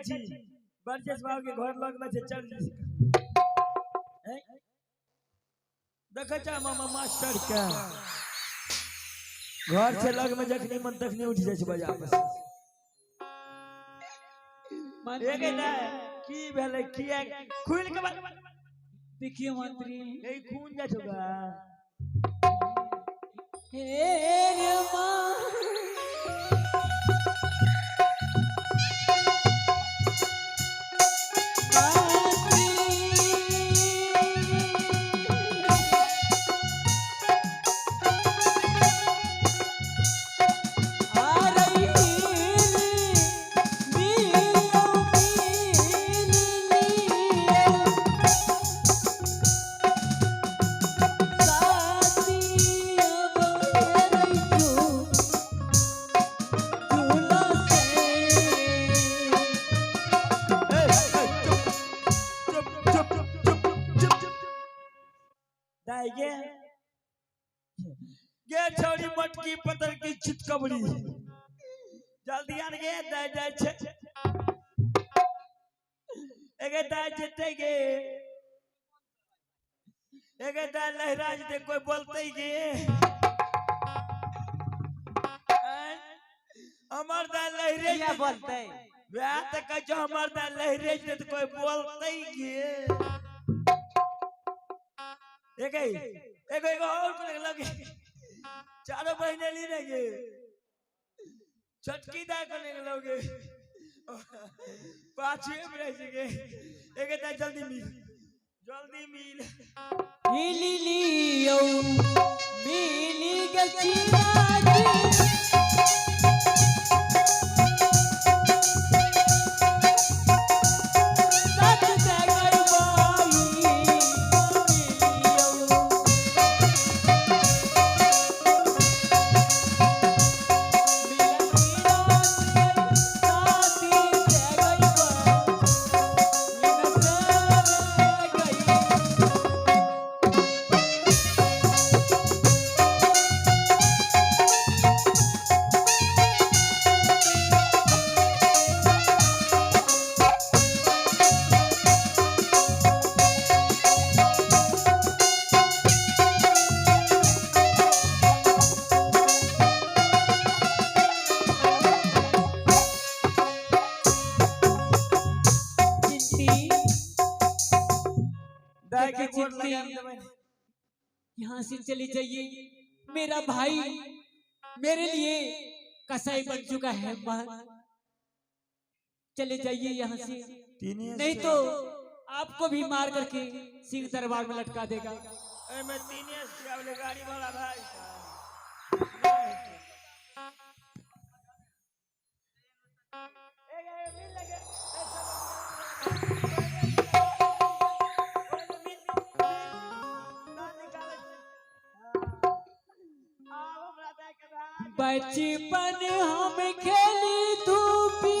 छी बरजेश बाबू के घर लग में चल जी देखे छ मामा मास्टर के घर से लग में जखनी मन तखनी उठ जाय छै बाजार में एगे ना की भेले किया खुल के देखिए मंत्री नहीं खून जा छगा हे रे मां गे छोरी मटकी पतर की चितकबड़ी जल्दी आन गे दाय छे एगे दाय जेते गे एगे दाय लहरा जेते कोई बोलते गे हमर दाय लहरे क्या बोलते वे त कह जो हमर दाय लहरे जेते कोई बोलते गे एगे एगो एगो और लगे चारों महीने ली रहेंगे छटकी दाय करने लोगे पांचवे में रहेंगे एक दाय जल्दी मिल मिली लियो मिली गचिराजी यहाँ से चली जाइए मेरा भाई मेरे लिए कसाई बन चुका है चले जाइए यहाँ से नहीं तो आपको भी मार करके सिंह दरबार में लटका देगा मैं गाड़ी वाला भाई बचपन हम खेली धूपी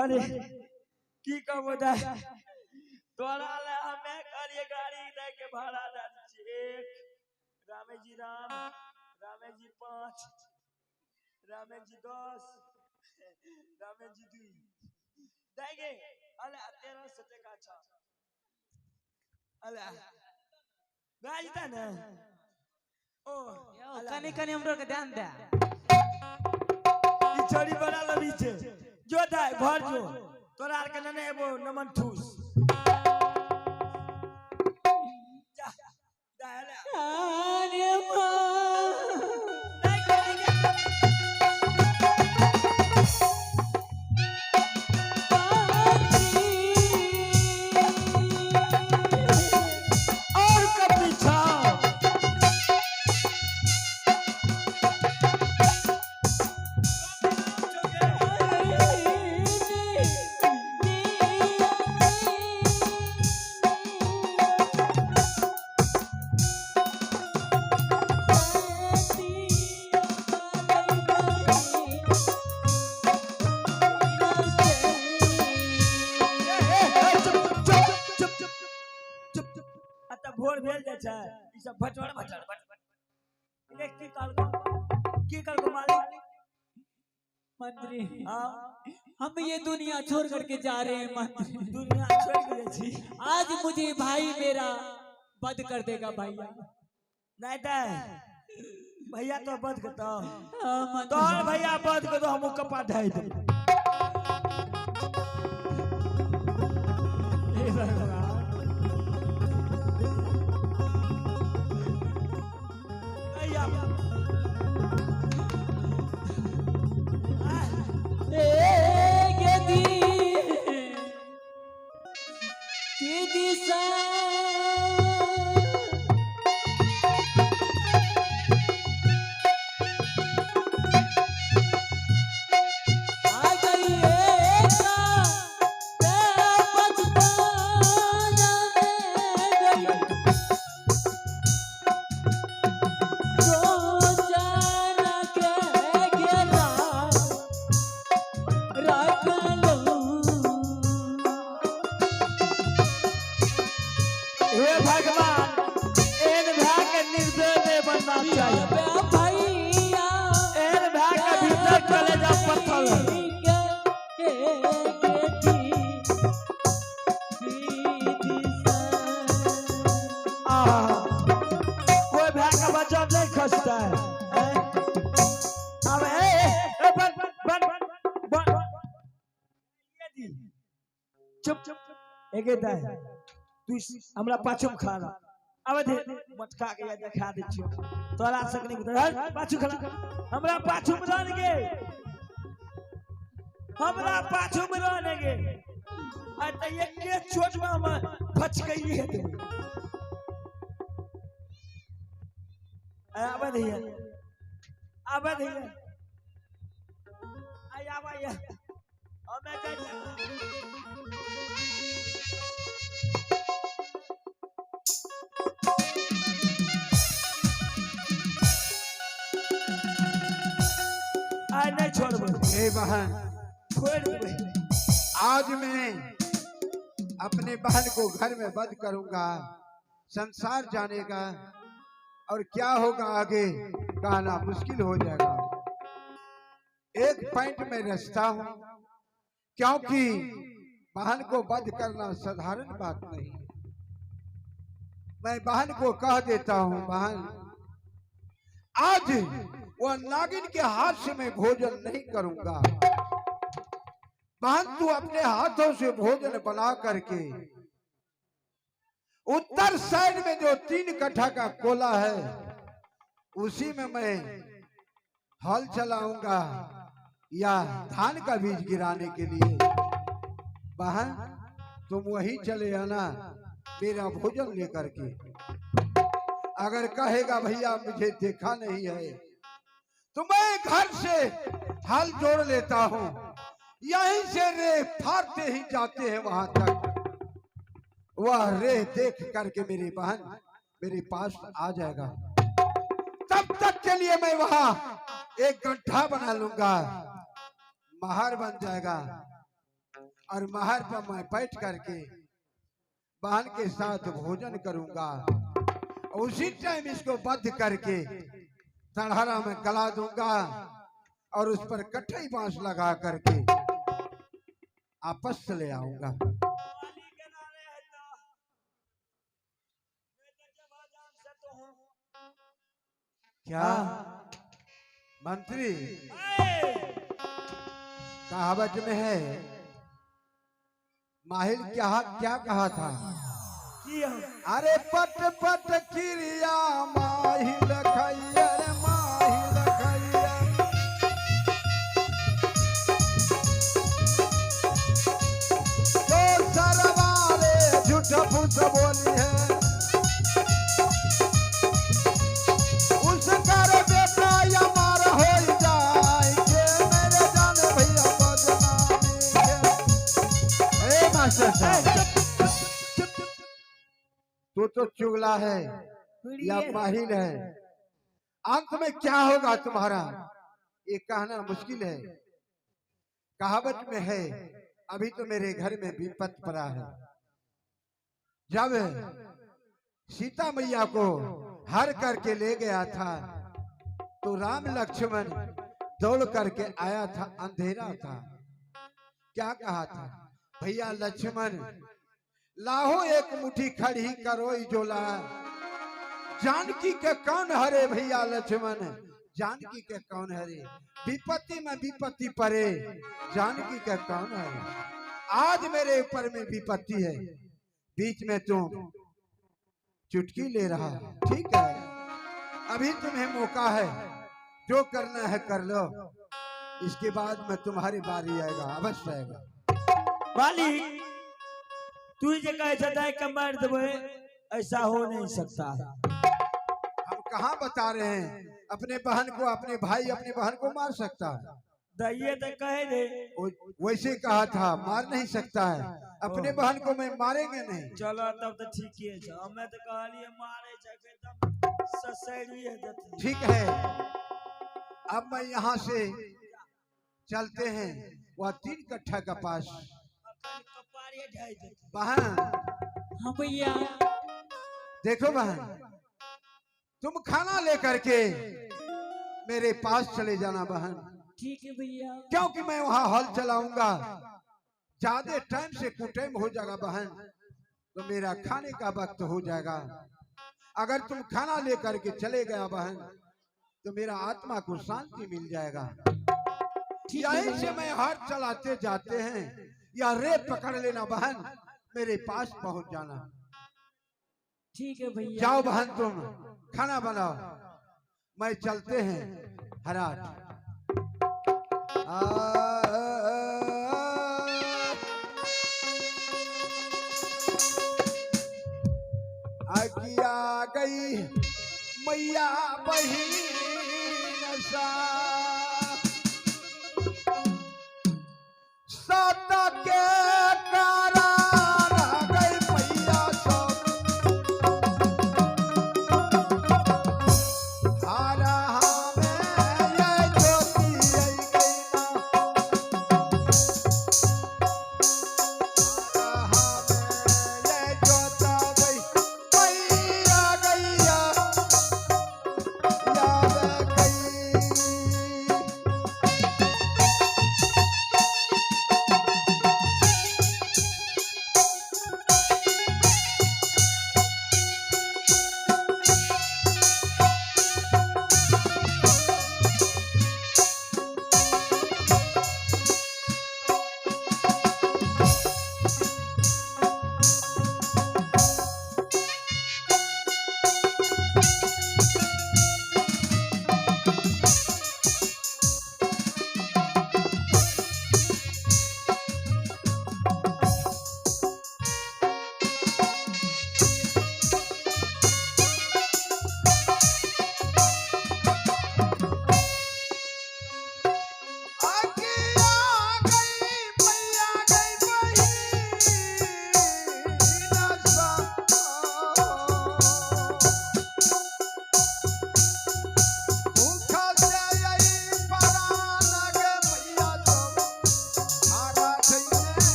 अरे की कहबो दा तोरा ले हमें करिए गाड़ी दे के भाड़ा दे छी एक रामेश जी 5 रामेश जी 10 रामेश जी 2 देंगे अले 1300 टका छ अले राजता ना ओ कनी कनी हमरो के ध्यान दे ई छोरी बड़ा लबी छे जो दाई भर जो तोरा आर के नने एबो नमन ठूस जा दाई ले अरे माँ नहीं करेंगे और कभी छाओ भोर भेल जाय छै ई सब भटवर भटवर एक की कर मालिक मंत्री हां हम ये दुनिया छोड़ करके जा रहे हैं मंत्री दुनिया छोड़ के जाइ छी आज मुझे भाई मेरा वध कर देगा भैया नहीं दे भैया तो बद के तो मंत्री तोहर भैया बद के तो हम कपा ढाई दे हे भगवान भैया दिशा आ गई हे भगवान एन भाग के निर्दय नहीं बनना चाहिए भैया एन भाग के भीतर कलेजा पत्थर कोई भाग का बच्चा नहीं खसता है अब बन चुप चुप एक दाई तू हमरा पाछू में खड़ा अब दे मटका के या दिखा दे छियो तोरा सकनी के पाछू खड़ा हमरा पाछू में रहने गे हमरा पाछू में रहने गे आ त एक के चोट में हम फचकइए दे अब दे आई आवा या हमें आज नहीं छोड़बो हे बहन छोड़ दे आज मैं अपने बहन को घर में बंद करूंगा संसार जानेगा और क्या होगा आगे कहना मुश्किल हो जाएगा एक पॉइंट में रचता हूं क्योंकि बहन को बंद करना साधारण बात नहीं मैं बहन को कह देता हूं बहन आज वह नागिन के हाथ से मैं भोजन नहीं करूंगा बहन तू अपने हाथों से भोजन बना करके उत्तर साइड में जो 3 कट्ठा का कोला है उसी में मैं हल चलाऊंगा या धान का बीज गिराने के लिए बहन तुम वही चले आना मेरा भोजन लेकर के अगर कहेगा भैया मुझे देखा नहीं है तो मैं घर से हल जोड़ लेता हूं यहीं से रे फाड़ते ही जाते हैं वहां तक वह रे देख करके मेरी बहन मेरे पास आ जाएगा तब तक के लिए मैं वहां एक गड्ढा बना लूंगा महर बन जाएगा और महर पर मैं बैठ करके बहन के साथ भोजन करूंगा उसी टाइम इसको बंद करके तड़हरा में गला दूंगा और उस पर कट्ठई बांस लगा करके आपस ले आऊंगा क्या मंत्री कहावत में है, माहिर क्या क्या कहा था? की हो? अरे पट पट क्रिया माहिल खैयर माहिल खैयर। जो सरवारे झूठ फूस बोली है, उसका बेटा यमार हो जाएंगे मेरे जान भैया बदनामी के। ए मास्टर साहब, तो चुगला है या माहिर है, अंत में क्या होगा तुम्हारा ये कहना मुश्किल है। कहावत में है, अभी तो मेरे घर में विपत पड़ा है। जब सीता मैया को हर करके ले गया था तो राम लक्ष्मण दौड़ करके आया था, अंधेरा था। क्या कहा था? भैया लक्ष्मण लाहो एक मुट्ठी खड़ी करो जोला, जानकी के कौन हरे भैया लक्ष्मण, जानकी के कौन हरे। विपत्ति में विपत्ति परे, जानकी के कौन हरे। आज मेरे ऊपर में विपत्ति है, बीच में तुम चुटकी ले रहा है। ठीक है, अभी तुम्हें मौका है, जो करना है कर लो, इसके बाद में तुम्हारी बारी आएगा, अवश्य आएगा। वाली तू जे कहे जदाई के मार देबे, ऐसा हो नहीं सकता है। हम कहाँ बता रहे हैं अपने बहन को, अपने भाई अपने बहन को मार सकता है? दैये तो कहे रे, वैसे कहा था, मार नहीं सकता है। अपने बहन को मैं मारेंगे नहीं। चलो तब तो ठीक है। हमें तो कहलिए मारे जाके एकदम ससैरी है जती। ठीक है, अब मैं यहाँ से चलते हैं वह 3 कट्ठा का पास। कपारे ढाई देती। बहन हाँ भैया। देखो बहन, तुम खाना लेकर के मेरे पास चले जाना बहन। ठीक है भैया। क्योंकि मैं वहाँ हल चलाऊंगा, ज्यादा टाइम से कुटाइम हो जाएगा बहन, तो मेरा खाने का वक्त हो जाएगा। अगर तुम खाना लेकर के चले गया बहन, तो मेरा आत्मा को शांति मिल जाएगा। यहीं से मैं हर चलाते जाते हैं, या रेत पकड़ लेना बहन, मेरे पास पहुंच जाना। ठीक है भैया। जाओ बहन, तुम खाना बनाओ, मैं चलते हैं हराट। आगिया गई मैया बहिन सा, साता के कारण गई मैया सब, हारा हमें ये ज्योति आई गई ना, हारा हमें ये ज्योता गई मैया गैया याद गई।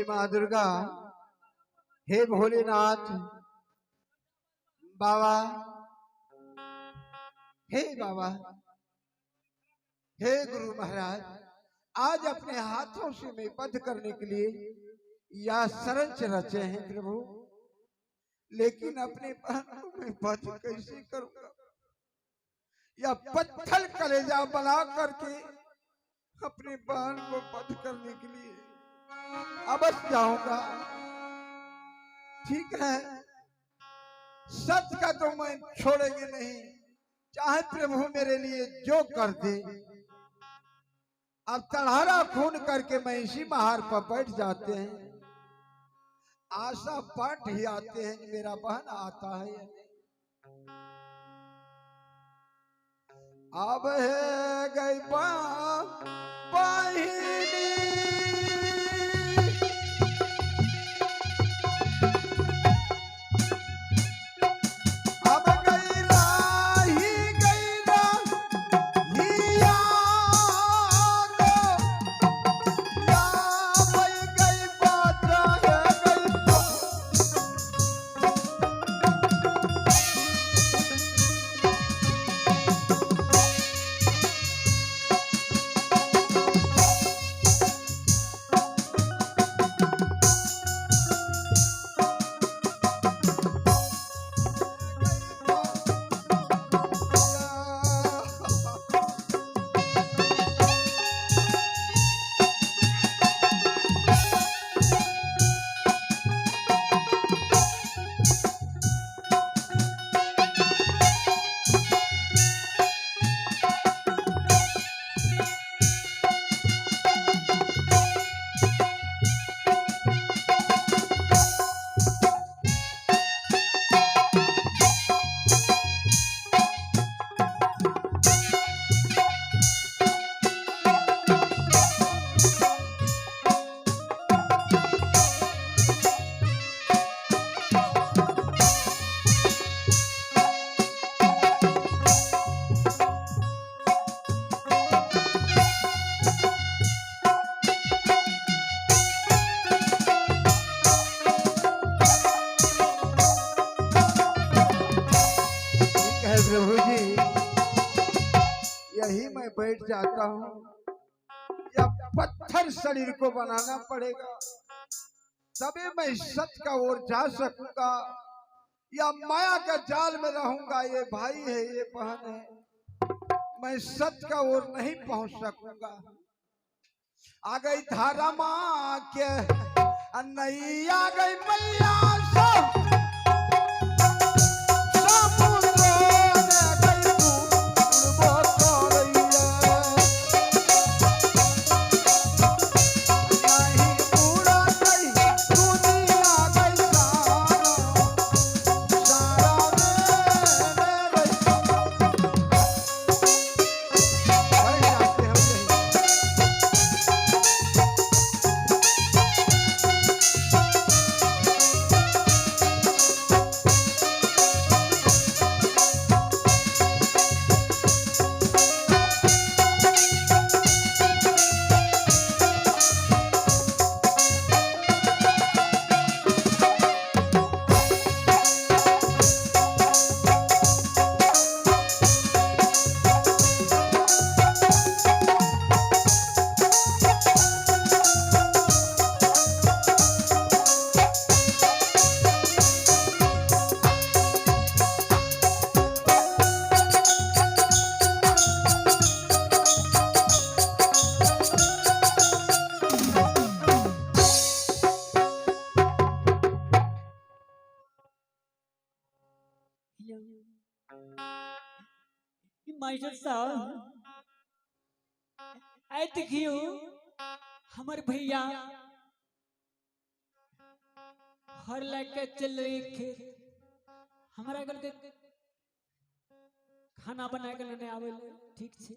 हे माँ दुर्गा, हे भोलेनाथ बाबा, हे बाबा, हे गुरु महाराज, आज अपने हाथों से मैं वध करने के लिए या सरंच रचे हैं प्रभु, लेकिन अपने बहन को मैं वध कैसे करूंगा? या पत्थर कलेजा बना करके अपने बहन को वध करने के लिए अवश्य जाऊंगा। ठीक है, सत्य का तो मैं छोड़ेंगे नहीं, चाहे प्रभु मेरे लिए जो कर दे। अब तड़ारा खून करके मैं इसी महार पर बैठ जाते हैं, आशा पाठ ही आते हैं मेरा बहन आता है या नहीं। अब है गई पाहिनी, अब गई राही गई राहिया दो, या भई गई बात गई तो। प्रभु जी, यही मैं बैठ जाता हूँ या पत्थर शरीर को बनाना पड़ेगा, तभी मैं सत्य का ओर जा सकूंगा, या माया का जाल में रहूंगा। ये भाई है, ये बहन है, मैं सत्य का ओर नहीं पहुंच सकूंगा। आ गई धारा माँ के नहीं, आ गई मैया सब मास्टर साहब, आए देखियो हमारे भैया हर लेके चल रही खेत, हमारा घर के खाना बना के लेने आवे। ठीक छे,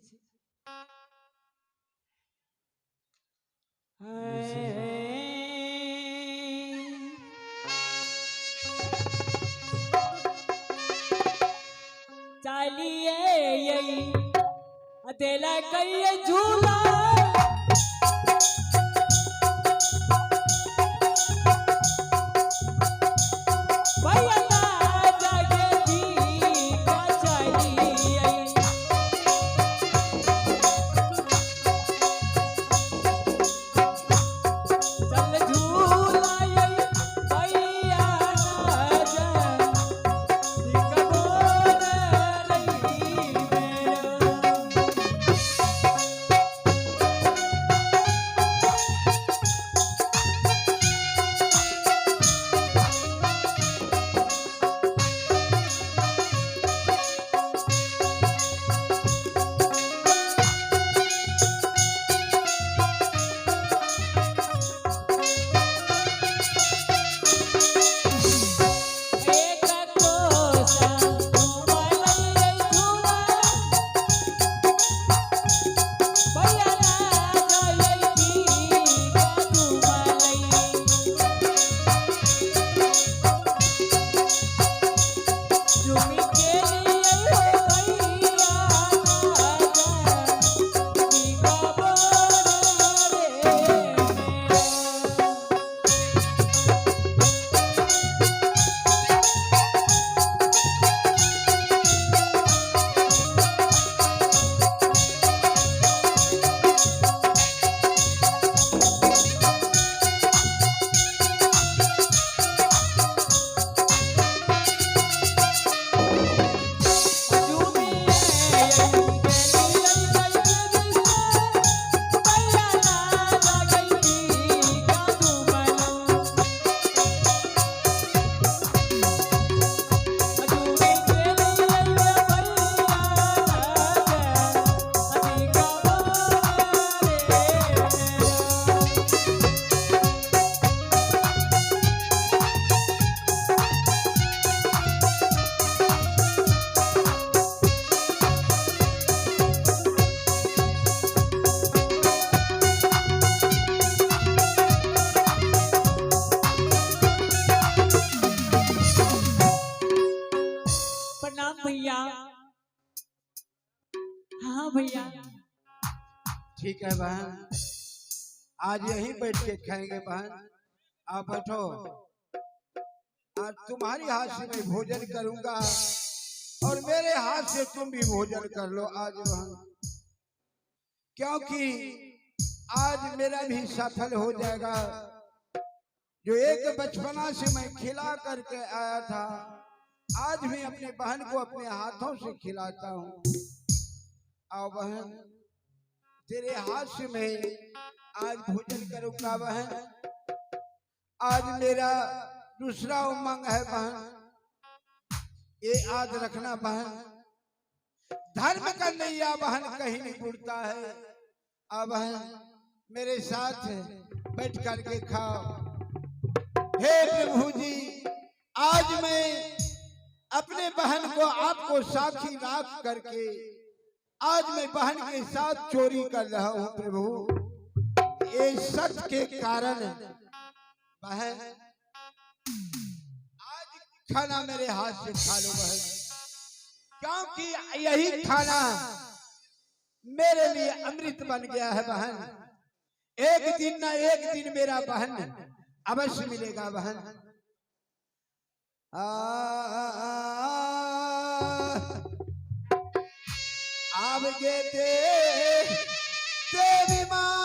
चालिए यही अदेला कई झूला भैया। ठीक है बहन, आज यहीं बैठ के खाएंगे बहन। आप बैठो, आज तुम्हारी हाथ से मैं भोजन करूंगा और मेरे हाथ से तुम भी भोजन कर लो आज बहन, क्योंकि आज मेरा भी सफल हो जाएगा। जो एक बचपना से मैं खिला करके आया था, आज भी अपने बहन को अपने हाथों से खिलाता हूँ। आओ बहन, तेरे हाथ से मैं आज भोजन करूंगा बहन। आज मेरा दूसरा उमंग है बहन, ये याद रखना बहन, धर्म का नैया बहन कहीं नहीं बुड़ता है। अब बहन मेरे साथ बैठ करके खाओ। हे प्रभु जी, आज मैं अपने बहन को आपको साक्षी रख करके आज मैं बहन के साथ चोरी कर रहा हूँ प्रभु। ये सच के कारण बहन आज खाना मेरे हाथ से खा लो बहन, क्योंकि यही खाना मेरे लिए अमृत बन गया है बहन। एक दिन ना एक दिन मेरा बहन अवश्य मिलेगा बहन। अब गे तेरी माँ